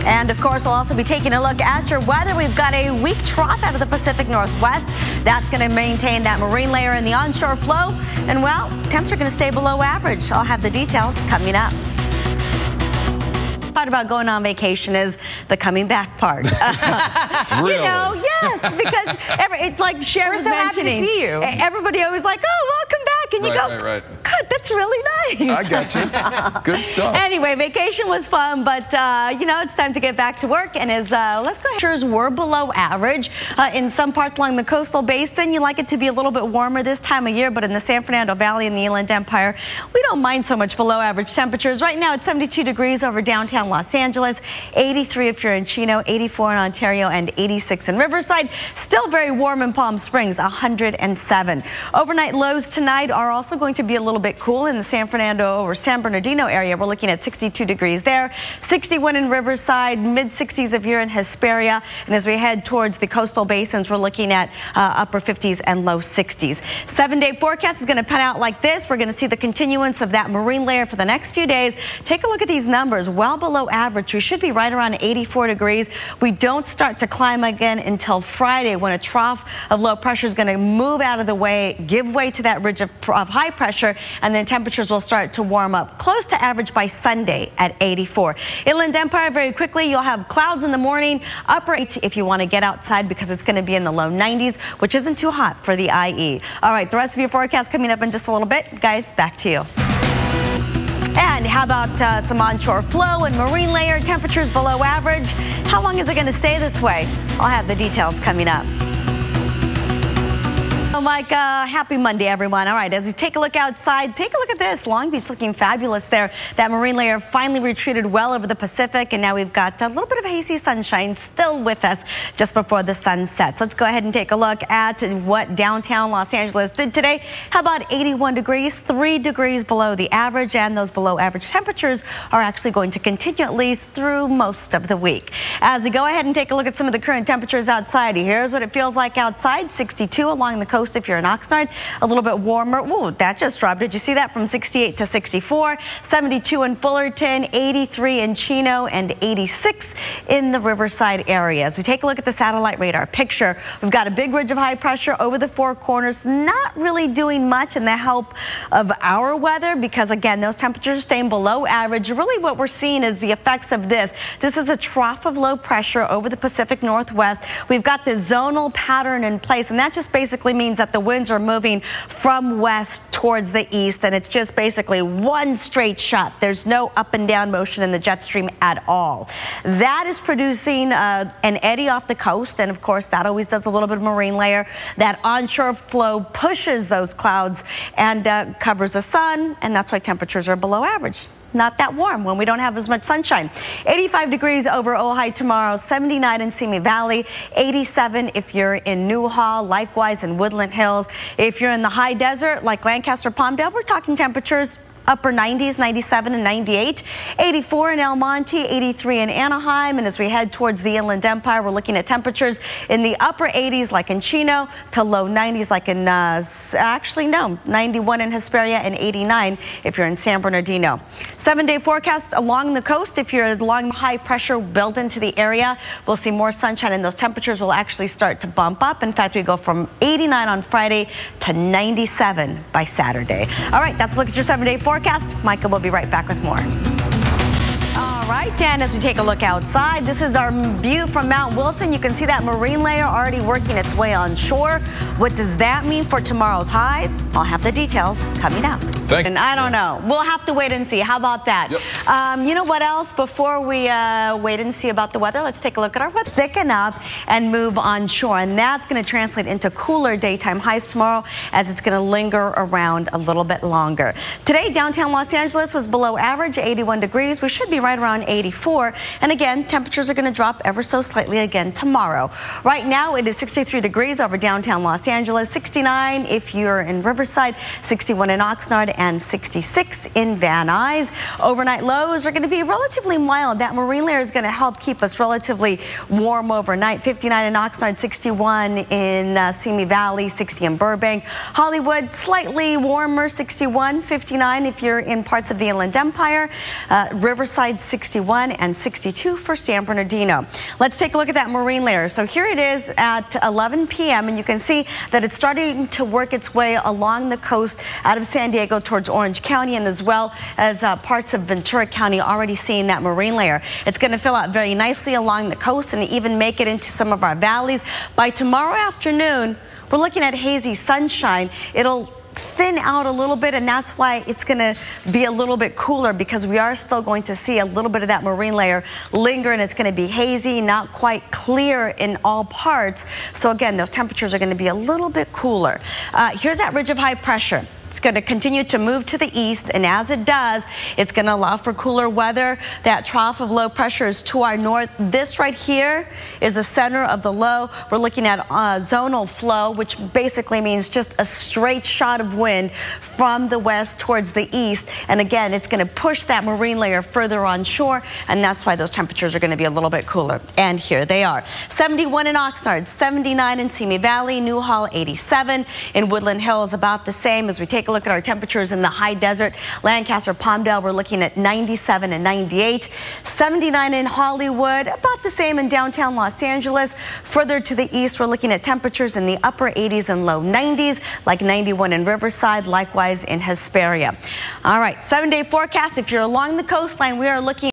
And of course, we'll also be taking a look at your weather. We've got a weak trough out of the Pacific Northwest. That's going to maintain that marine layer in the onshore flow. And well, temps are going to stay below average. I'll have the details coming up. Part about going on vacation is the coming back part. Really? You know, yes, because it's like Cher was mentioning. We're so happy to see you. Everybody always like, oh, welcome back, and you go, right. God, that's really nice. I got you. Good stuff. Anyway, vacation was fun, but you know, it's time to get back to work. And as let's go ahead. Temperatures were below average in some parts along the coastal basin. You like it to be a little bit warmer this time of year, but in the San Fernando Valley and the Inland Empire, we don't mind so much below average temperatures. Right now, it's 72 degrees over downtown Los Angeles, 83 if you're in Chino, 84 in Ontario, and 86 in Riverside. Still very warm in Palm Springs, 107. Overnight lows tonight are also going to be a little bit cool in the San Fernando or San Bernardino area. We're looking at 62 degrees there, 61 in Riverside, mid-60s if you're in Hesperia. And as we head towards the coastal basins, we're looking at upper 50s and low 60s. 7-day forecast is going to pan out like this. We're going to see the continuance of that marine layer for the next few days. Take a look at these numbers, well below average. We should be right around 84 degrees. We don't start to climb again until Friday, when a trough of low pressure is going to move out of the way, give way to that ridge of high pressure, and then temperatures will start to warm up close to average by Sunday at 84. Inland Empire, very quickly, you'll have clouds in the morning, upper 80 if you want to get outside, because it's going to be in the low 90s, which isn't too hot for the IE. All right, the rest of your forecast coming up in just a little bit. Guys, back to you. And how about some onshore flow and marine layer, temperatures below average? How long is it going to stay this way? I'll have the details coming up. Mike, happy Monday, everyone. All right, as we take a look outside, take a look at this. Long Beach looking fabulous there. That marine layer finally retreated well over the Pacific, and now we've got a little bit of hazy sunshine still with us just before the sun sets. Let's go ahead and take a look at what downtown Los Angeles did today. How about 81 degrees, 3 degrees below the average, and those below average temperatures are actually going to continue at least through most of the week. As we go ahead and take a look at some of the current temperatures outside, here's what it feels like outside. 62 along the coast if you're in Oxnard, a little bit warmer. Ooh, that just dropped. Did you see that? From 68 to 64, 72 in Fullerton, 83 in Chino, and 86 in the Riverside area. As we take a look at the satellite radar picture, we've got a big ridge of high pressure over the Four Corners, not really doing much in the help of our weather, because again, those temperatures are staying below average. Really what we're seeing is the effects of this. This is a trough of low pressure over the Pacific Northwest. We've got the zonal pattern in place, and that just basically means that the winds are moving from west towards the east, and it's just basically one straight shot. There's no up and down motion in the jet stream at all. That is producing an eddy off the coast, and of course that always does a little bit of marine layer. That onshore flow pushes those clouds and covers the sun, and that's why temperatures are below average. Not that warm when we don't have as much sunshine. 85 degrees over Ojai tomorrow, 79 in Simi Valley, 87 if you're in Newhall, likewise in Woodland Hills. If you're in the high desert like Lancaster, Palmdale, we're talking temperatures upper 90s, 97 and 98, 84 in El Monte, 83 in Anaheim. And as we head towards the Inland Empire, we're looking at temperatures in the upper 80s like in Chino, to low 90s like in, 91 in Hesperia, and 89 if you're in San Bernardino. 7-day forecast along the coast. If you're along high pressure built into the area, we'll see more sunshine, and those temperatures will actually start to bump up. In fact, we go from 89 on Friday to 97 by Saturday. All right, that's a look at your 7-day forecast. Michael will be right back with more. All right, Dan, as we take a look outside, this is our view from Mount Wilson. You can see that marine layer already working its way on shore. What does that mean for tomorrow's highs? I'll have the details coming up. And I don't know. We'll have to wait and see. How about that? Yep. You know what else? Before we wait and see about the weather, let's take a look at our weather. Thicken up and move on shore, and that's going to translate into cooler daytime highs tomorrow, as it's going to linger around a little bit longer. Today, downtown Los Angeles was below average, 81 degrees. We should be right around 84. And again, temperatures are going to drop ever so slightly again tomorrow. Right now, it is 63 degrees over downtown Los Angeles, 69 if you're in Riverside, 61 in Oxnard, and 66 in Van Nuys. Overnight lows are going to be relatively mild. That marine layer is going to help keep us relatively warm overnight. 59 in Oxnard, 61 in Simi Valley, 60 in Burbank. Hollywood, slightly warmer, 61, 59 if you're in parts of the Inland Empire. Riverside, 61 and 62 for San Bernardino. Let's take a look at that marine layer. So here it is at 11 p.m. and you can see that it's starting to work its way along the coast out of San Diego towards Orange County, and as well as parts of Ventura County already seeing that marine layer. It's going to fill out very nicely along the coast and even make it into some of our valleys. By tomorrow afternoon, we're looking at hazy sunshine. It'll thin out a little bit, and that's why it's going to be a little bit cooler, because we are still going to see a little bit of that marine layer linger, and it's going to be hazy, not quite clear in all parts. So again, those temperatures are going to be a little bit cooler. Here's that ridge of high pressure. It's going to continue to move to the east, and as it does, it's going to allow for cooler weather. That trough of low pressure is to our north. This right here is the center of the low. We're looking at zonal flow, which basically means just a straight shot of wind from the west towards the east. And again, it's going to push that marine layer further on shore, and that's why those temperatures are going to be a little bit cooler. And here they are. 71 in Oxnard, 79 in Simi Valley, Newhall 87, in Woodland Hills about the same. As we take a look at our temperatures in the high desert, Lancaster, Palmdale, we're looking at 97 and 98. 79 in Hollywood, about the same in downtown Los Angeles. Further to the east, we're looking at temperatures in the upper 80s and low 90s, like 91 in Riverside, likewise in Hesperia. All right, 7-day forecast. If you're along the coastline, we are looking